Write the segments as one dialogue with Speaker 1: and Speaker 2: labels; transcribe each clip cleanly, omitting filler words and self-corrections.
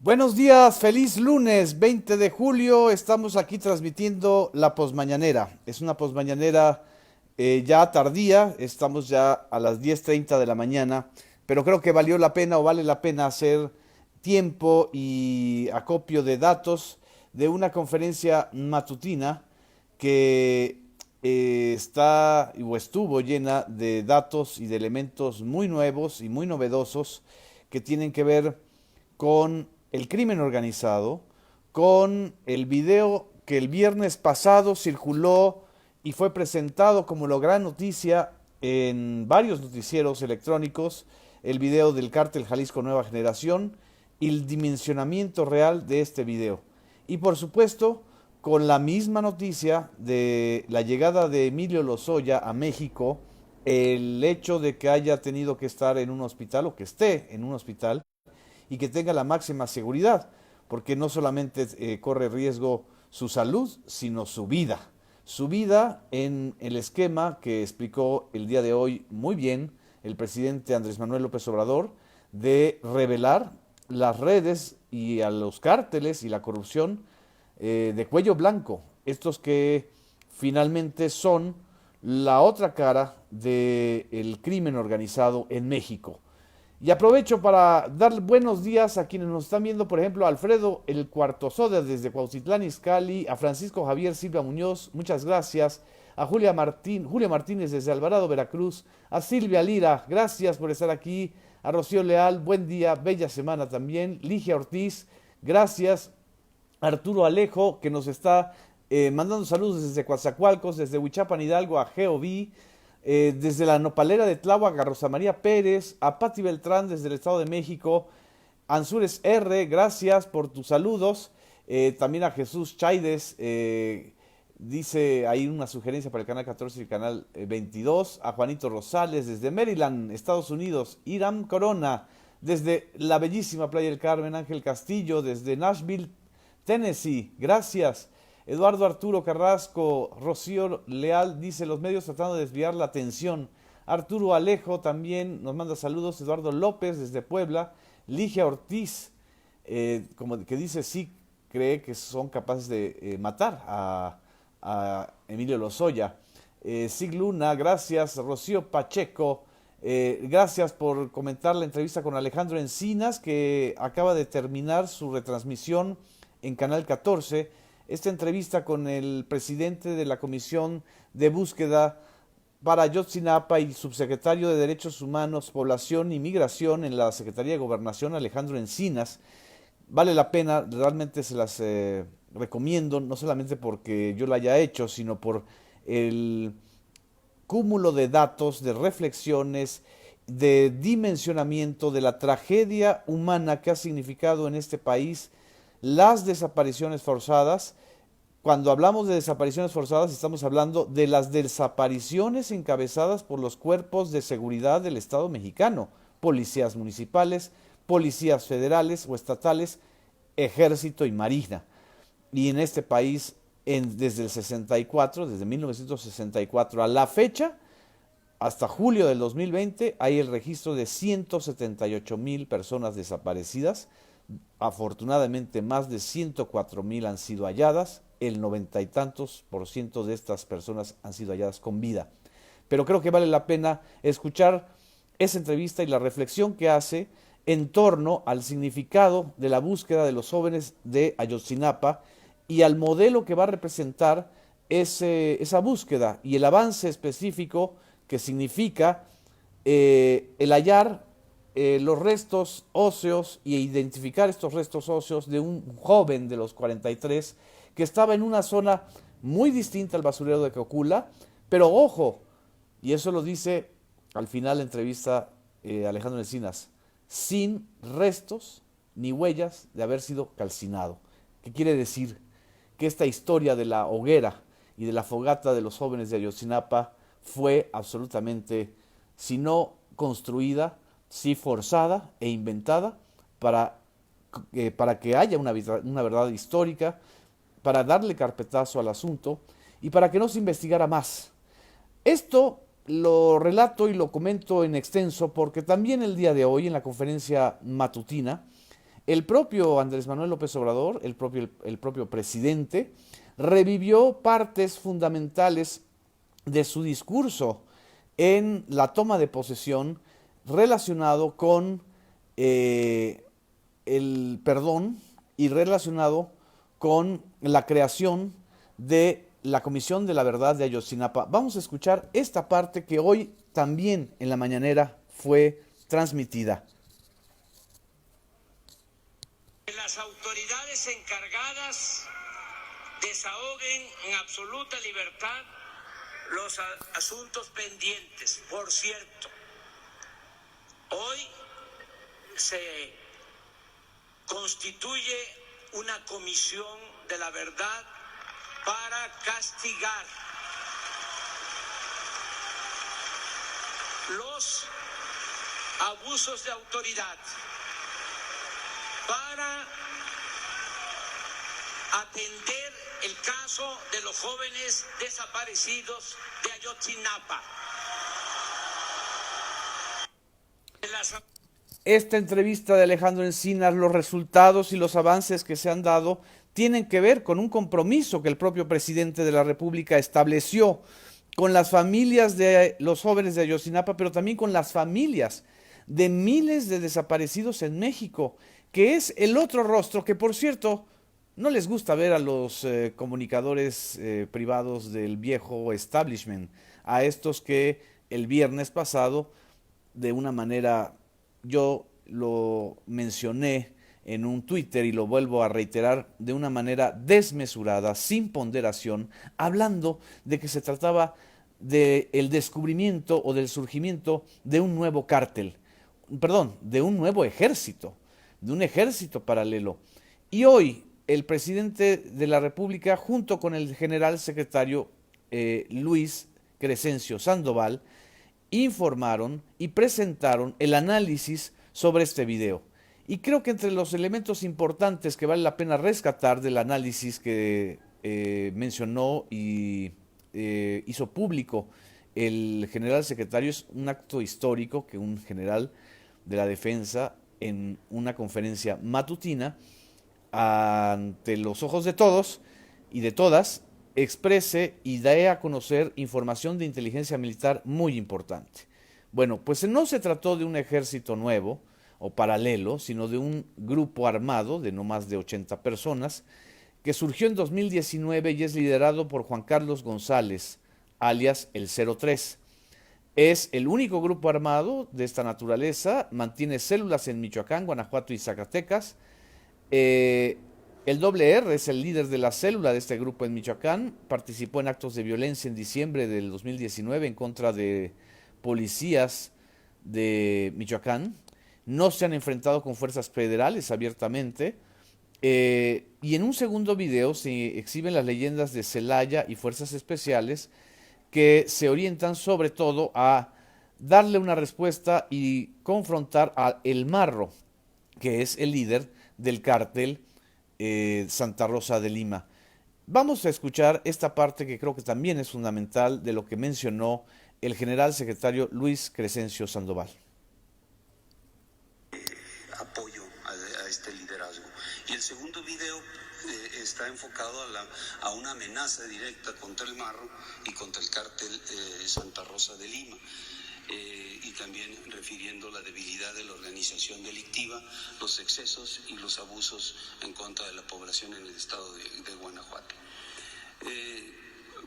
Speaker 1: Buenos días, feliz lunes 20 de julio. Estamos aquí transmitiendo la posmañanera. Es una posmañanera ya tardía, estamos ya a las 10:30 de la mañana, pero creo que valió la pena o vale la pena hacer tiempo y acopio de datos de una conferencia matutina que está o estuvo llena de datos y de elementos muy nuevos y muy novedosos que tienen que ver con el crimen organizado, con el video que el viernes pasado circuló y fue presentado como la gran noticia en varios noticieros electrónicos, el video del cártel Jalisco Nueva Generación y el dimensionamiento real de este video. Y por supuesto, con la misma noticia de la llegada de Emilio Lozoya a México, el hecho de que haya tenido que estar en un hospital o que esté en un hospital y que tenga la máxima seguridad, porque no solamente corre riesgo su salud, sino su vida. Su vida en el esquema que explicó el día de hoy muy bien el presidente Andrés Manuel López Obrador de revelar las redes y a los cárteles y la corrupción de cuello blanco, estos que finalmente son la otra cara del crimen organizado en México. Y aprovecho para dar buenos días a quienes nos están viendo, por ejemplo, a Alfredo el Cuarto Soda desde Cuautitlán Izcalli, a Francisco Javier Silva Muñoz, muchas gracias, a Julia Martínez desde Alvarado, Veracruz, a Silvia Lira, gracias por estar aquí, a Rocío Leal, buen día, bella semana también, Ligia Ortiz, gracias, Arturo Alejo, que nos está mandando saludos desde Coatzacoalcos, desde Huichapan Hidalgo, a Geoví, desde la Nopalera de Tláhuac a Rosa María Pérez, a Pati Beltrán desde el Estado de México, Ansures R, gracias por tus saludos, también a Jesús Chaides, dice ahí una sugerencia para el canal 14 y el canal 22, a Juanito Rosales desde Maryland, Estados Unidos, Iram Corona desde la bellísima Playa del Carmen, Ángel Castillo desde Nashville, Tennessee, gracias. Eduardo Arturo Carrasco, Rocío Leal dice los medios tratando de desviar la atención. Arturo Alejo también nos manda saludos. Eduardo López desde Puebla. Ligia Ortiz, como que dice sí cree que son capaces de matar a Emilio Lozoya. Sig Luna, gracias. Rocío Pacheco, gracias por comentar la entrevista con Alejandro Encinas, que acaba de terminar su retransmisión en Canal 14. Esta entrevista con el presidente de la Comisión de Búsqueda para Ayotzinapa y subsecretario de Derechos Humanos, Población y Migración en la Secretaría de Gobernación, Alejandro Encinas. Vale la pena, realmente se las recomiendo, no solamente porque yo la haya hecho, sino por el cúmulo de datos, de reflexiones, de dimensionamiento de la tragedia humana que ha significado en este país las desapariciones forzadas. Cuando hablamos de desapariciones forzadas, estamos hablando de las desapariciones encabezadas por los cuerpos de seguridad del Estado mexicano, policías municipales, policías federales o estatales, ejército y marina. Y en este país, desde el 64, desde 1964 a la fecha, hasta julio del 2020, hay el registro de 178,000 personas desaparecidas. Afortunadamente, más de 104,000 han sido halladas. El 90 y tantos por ciento de estas personas han sido halladas con vida. Pero creo que vale la pena escuchar esa entrevista y la reflexión que hace en torno al significado de la búsqueda de los jóvenes de Ayotzinapa y al modelo que va a representar esa búsqueda y el avance específico que significa el hallar los restos óseos y identificar estos restos óseos de un joven de los 43 que estaba en una zona muy distinta al basurero de Cocula, pero ojo, y eso lo dice al final de la entrevista Alejandro Encinas, sin restos ni huellas de haber sido calcinado. ¿Qué quiere decir? Que esta historia de la hoguera y de la fogata de los jóvenes de Ayotzinapa fue absolutamente, si no construida, sí forzada e inventada para que haya una verdad histórica, para darle carpetazo al asunto y para que no se investigara más. Esto lo relato y lo comento en extenso porque también el día de hoy en la conferencia matutina el propio Andrés Manuel López Obrador, el propio presidente, revivió partes fundamentales de su discurso en la toma de posesión relacionado con el perdón y relacionado con la creación de la Comisión de la Verdad de Ayotzinapa. Vamos a escuchar esta parte que hoy también en la mañanera fue transmitida.
Speaker 2: Que las autoridades encargadas desahoguen en absoluta libertad los asuntos pendientes. Por cierto, hoy se constituye una comisión de la verdad para castigar los abusos de autoridad, para atender el caso de los jóvenes desaparecidos de Ayotzinapa.
Speaker 1: Esta entrevista de Alejandro Encinas, los resultados y los avances que se han dado tienen que ver con un compromiso que el propio presidente de la República estableció con las familias de los jóvenes de Ayotzinapa, pero también con las familias de miles de desaparecidos en México, que es el otro rostro que, por cierto, no les gusta ver a los comunicadores privados del viejo establishment, a estos que el viernes pasado, de una manera, yo lo mencioné en un Twitter y lo vuelvo a reiterar, de una manera desmesurada, sin ponderación, hablando de que se trataba del descubrimiento o del surgimiento de un nuevo cártel, perdón, de un nuevo ejército, de un ejército paralelo. Y hoy el presidente de la República, junto con el general secretario Luis Crescencio Sandoval, informaron y presentaron el análisis sobre este video. Y creo que entre los elementos importantes que vale la pena rescatar del análisis que mencionó y hizo público el general secretario, es un acto histórico que un general de la defensa en una conferencia matutina ante los ojos de todos y de todas exprese y dé a conocer información de inteligencia militar muy importante. Bueno, pues no se trató de un ejército nuevo o paralelo, sino de un grupo armado de no más de 80 personas que surgió en 2019 y es liderado por Juan Carlos González, alias el 03. Es el único grupo armado de esta naturaleza, mantiene células en Michoacán, Guanajuato y Zacatecas. El R es el líder de la célula de este grupo en Michoacán, participó en actos de violencia en diciembre del 2019 en contra de policías de Michoacán. No se han enfrentado con fuerzas federales abiertamente. Y en un segundo video se exhiben las leyendas de Celaya y fuerzas especiales que se orientan sobre todo a darle una respuesta y confrontar a El Marro, que es el líder del cártel Santa Rosa de Lima. Vamos a escuchar esta parte que creo que también es fundamental de lo que mencionó el general secretario Luis Crescencio Sandoval.
Speaker 3: Apoyo a este liderazgo. Y el segundo video está enfocado a una amenaza directa contra el Marro y contra el cártel Santa Rosa de Lima. Y también refiriendo la debilidad de la organización delictiva, los excesos y los abusos en contra de la población en el estado de Guanajuato.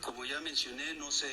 Speaker 3: Como ya mencioné, no se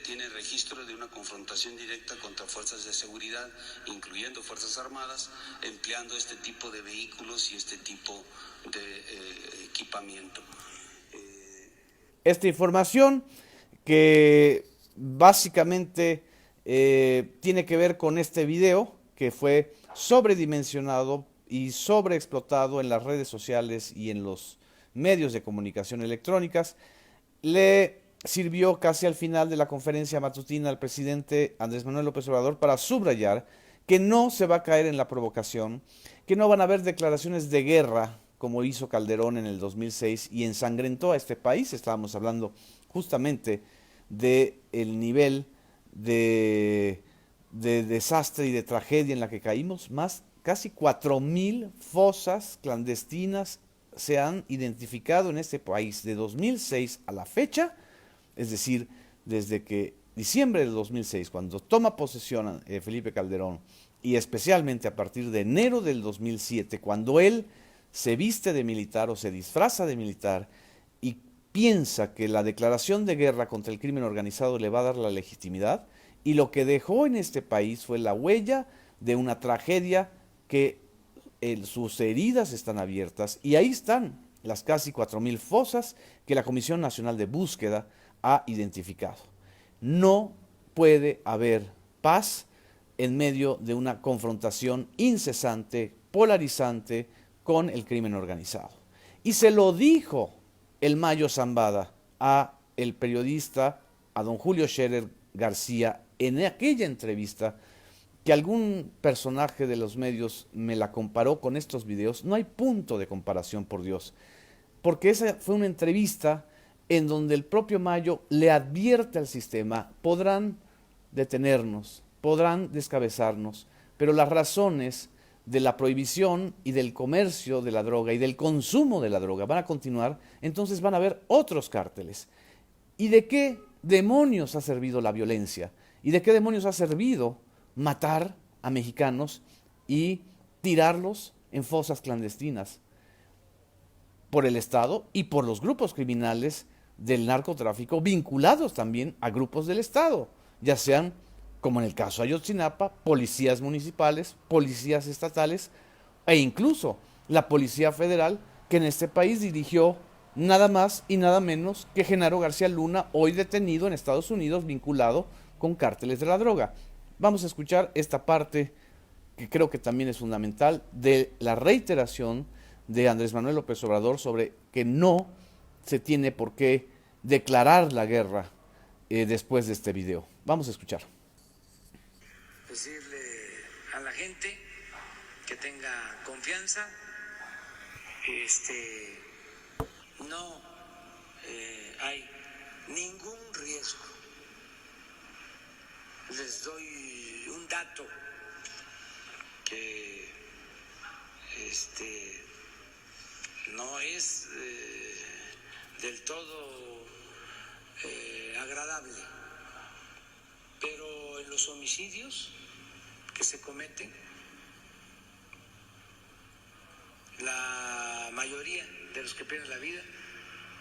Speaker 3: tiene registro de una confrontación directa contra fuerzas de seguridad, incluyendo Fuerzas Armadas, empleando este tipo de vehículos y este tipo de equipamiento.
Speaker 1: Esta información que básicamente tiene que ver con este video que fue sobredimensionado y sobreexplotado en las redes sociales y en los medios de comunicación electrónicas. Le sirvió casi al final de la conferencia matutina al presidente Andrés Manuel López Obrador para subrayar que no se va a caer en la provocación, que no van a haber declaraciones de guerra como hizo Calderón en el 2006 y ensangrentó a este país. Estábamos hablando justamente del nivel de desastre y de tragedia en la que caímos, más casi 4.000 fosas clandestinas se han identificado en este país de 2006 a la fecha, es decir, desde que diciembre del 2006, cuando toma posesión Felipe Calderón, y especialmente a partir de enero del 2007, cuando él se viste de militar o se disfraza de militar y piensa que la declaración de guerra contra el crimen organizado le va a dar la legitimidad, y lo que dejó en este país fue la huella de una tragedia que sus heridas están abiertas, y ahí están las casi 4.000 fosas que la Comisión Nacional de Búsqueda ha identificado. No puede haber paz en medio de una confrontación incesante, polarizante con el crimen organizado. Y se lo dijo el Mayo Zambada a el periodista, a don Julio Scherer García, en aquella entrevista, que algún personaje de los medios me la comparó con estos videos. No hay punto de comparación, por Dios, porque esa fue una entrevista en donde el propio Mayo le advierte al sistema: podrán detenernos, podrán descabezarnos, pero las razones de la prohibición y del comercio de la droga y del consumo de la droga van a continuar, entonces van a haber otros cárteles. ¿Y de qué demonios ha servido la violencia? ¿Y de qué demonios ha servido matar a mexicanos y tirarlos en fosas clandestinas por el Estado y por los grupos criminales del narcotráfico vinculados también a grupos del Estado, ya sean, como en el caso de Ayotzinapa, policías municipales, policías estatales e incluso la Policía Federal, que en este país dirigió nada más y nada menos que Genaro García Luna, hoy detenido en Estados Unidos vinculado con cárteles de la droga. Vamos a escuchar esta parte que creo que también es fundamental de la reiteración de Andrés Manuel López Obrador sobre que no se tiene por qué declarar la guerra después de este video. Vamos a escuchar.
Speaker 2: Decirle a la gente que tenga confianza, no hay ningún riesgo. Les doy un dato que no es del todo agradable, pero en los homicidios que se cometen, la mayoría de los que pierden la vida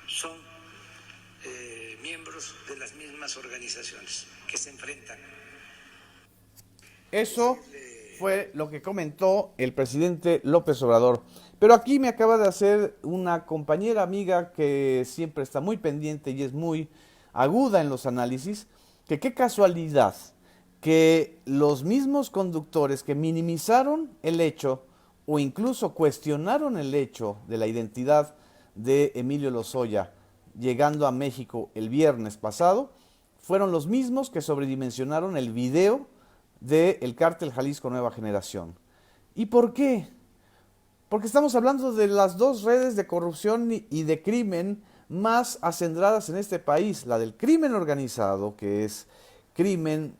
Speaker 2: son miembros de las mismas organizaciones que se enfrentan.
Speaker 1: Eso fue lo que comentó el presidente López Obrador. Pero aquí me acaba de hacer una compañera amiga que siempre está muy pendiente y es muy aguda en los análisis, que qué casualidad que los mismos conductores que minimizaron el hecho o incluso cuestionaron el hecho de la identidad de Emilio Lozoya llegando a México el viernes pasado, fueron los mismos que sobredimensionaron el video del cártel Jalisco Nueva Generación. ¿Y por qué? Porque estamos hablando de las dos redes de corrupción y de crimen más acendradas en este país, la del crimen organizado, que es crimen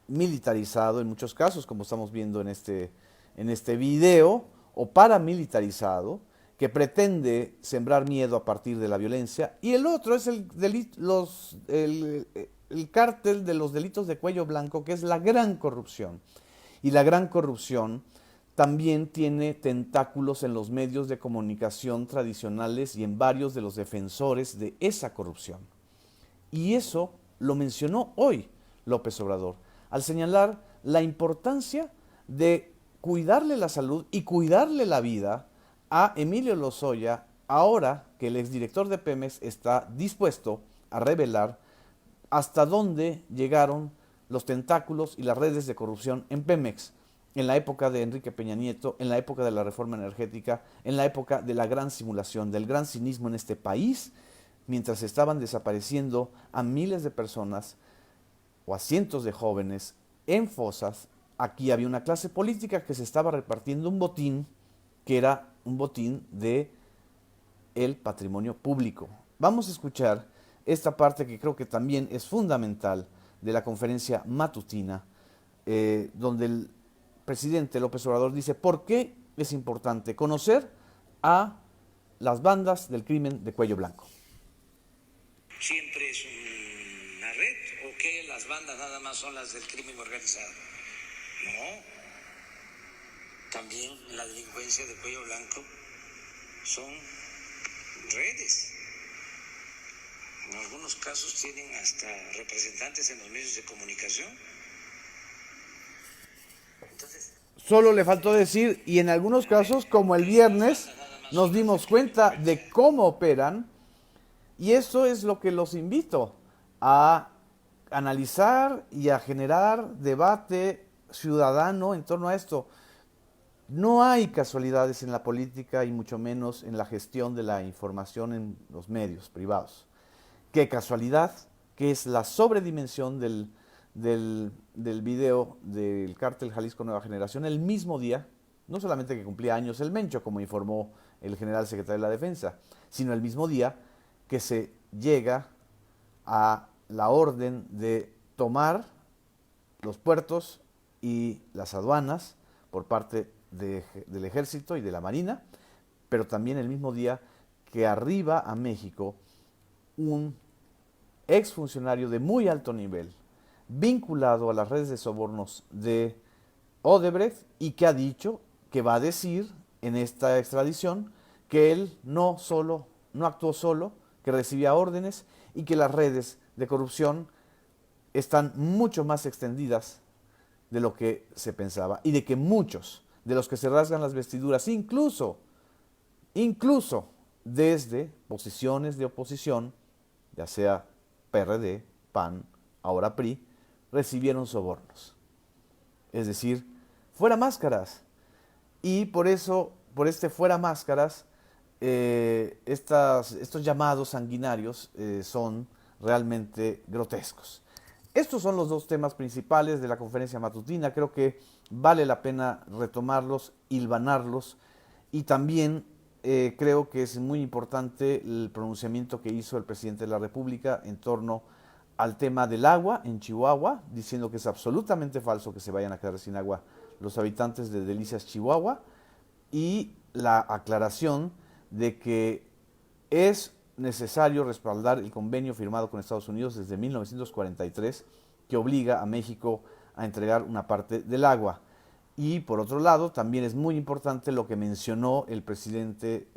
Speaker 1: militarizado en muchos casos, como estamos viendo en este video, o paramilitarizado, que pretende sembrar miedo a partir de la violencia, y el otro es el cártel de los delitos de cuello blanco, que es la gran corrupción. Y la gran corrupción también tiene tentáculos en los medios de comunicación tradicionales y en varios de los defensores de esa corrupción. Y eso lo mencionó hoy López Obrador, al señalar la importancia de cuidarle la salud y cuidarle la vida a Emilio Lozoya, ahora que el exdirector de Pemex está dispuesto a revelar hasta dónde llegaron los tentáculos y las redes de corrupción en Pemex, en la época de Enrique Peña Nieto, en la época de la reforma energética, en la época de la gran simulación, del gran cinismo en este país, mientras estaban desapareciendo a miles de personas o a cientos de jóvenes en fosas. Aquí había una clase política que se estaba repartiendo un botín, que era un botín de el patrimonio público. Vamos a escuchar esta parte que creo que también es fundamental de la conferencia matutina, donde el presidente López Obrador dice por qué es importante conocer a las bandas del crimen de cuello blanco.
Speaker 2: ¿Siempre es una red o que las bandas nada más son las del crimen organizado? No. También la delincuencia de cuello blanco son redes. En algunos casos tienen hasta representantes en los medios de comunicación. Entonces,
Speaker 1: solo le faltó decir, y en algunos casos, como el viernes, nos dimos cuenta de cómo operan, y eso es lo que los invito a analizar y a generar debate ciudadano en torno a esto. No hay casualidades en la política y mucho menos en la gestión de la información en los medios privados. Qué casualidad que es la sobredimensión del video del Cártel Jalisco Nueva Generación el mismo día, no solamente que cumplía años el Mencho, como informó el general secretario de la Defensa, sino el mismo día que se llega a la orden de tomar los puertos y las aduanas por parte del Ejército y de la Marina, pero también el mismo día que arriba a México un exfuncionario de muy alto nivel, vinculado a las redes de sobornos de Odebrecht y que ha dicho, que va a decir en esta extradición, que él no actuó solo, que recibía órdenes y que las redes de corrupción están mucho más extendidas de lo que se pensaba y de que muchos de los que se rasgan las vestiduras, incluso desde posiciones de oposición, ya sea PRD, PAN, ahora PRI, recibieron sobornos. Es decir, fuera máscaras. Y por eso, por este fuera máscaras, estos llamados sanguinarios son realmente grotescos. Estos son los dos temas principales de la conferencia matutina. Creo que vale la pena retomarlos, hilvanarlos, y también creo que es muy importante el pronunciamiento que hizo el presidente de la República en torno al tema del agua en Chihuahua, diciendo que es absolutamente falso que se vayan a quedar sin agua los habitantes de Delicias, Chihuahua, y la aclaración de que es necesario respaldar el convenio firmado con Estados Unidos desde 1943 que obliga a México a entregar una parte del agua. Y por otro lado, también es muy importante lo que mencionó el presidente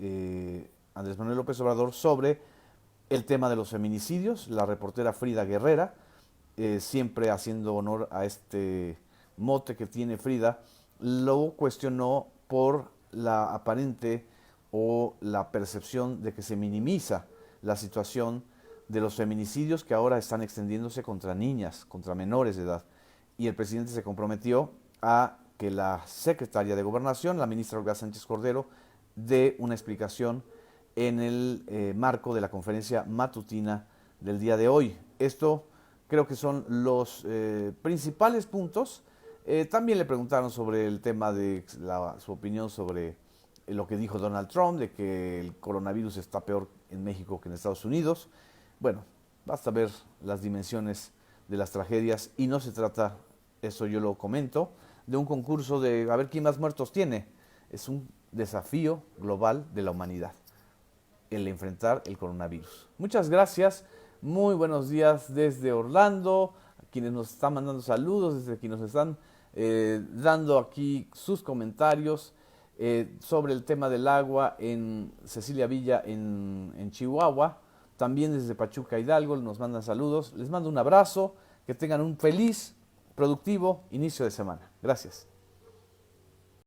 Speaker 1: Andrés Manuel López Obrador sobre el tema de los feminicidios. La reportera Frida Guerrera, siempre haciendo honor a este mote que tiene Frida, lo cuestionó por la aparente o la percepción de que se minimiza la situación de los feminicidios que ahora están extendiéndose contra niñas, contra menores de edad. Y el presidente se comprometió a que la secretaria de Gobernación, la ministra Olga Sánchez Cordero, dé una explicación en el marco de la conferencia matutina del día de hoy. Esto creo que son los principales puntos. También le preguntaron sobre el tema de su opinión sobre lo que dijo Donald Trump, de que el coronavirus está peor en México que en Estados Unidos. Bueno, basta ver las dimensiones de las tragedias y no se trata, eso yo lo comento, de un concurso de a ver quién más muertos tiene. Es un desafío global de la humanidad, el enfrentar el coronavirus. Muchas gracias, muy buenos días desde Orlando, a quienes nos están mandando saludos, desde quienes nos están dando aquí sus comentarios sobre el tema del agua en Cecilia Villa, en Chihuahua. También desde Pachuca Hidalgo nos mandan saludos. Les mando un abrazo, que tengan un feliz, productivo inicio de semana. Gracias.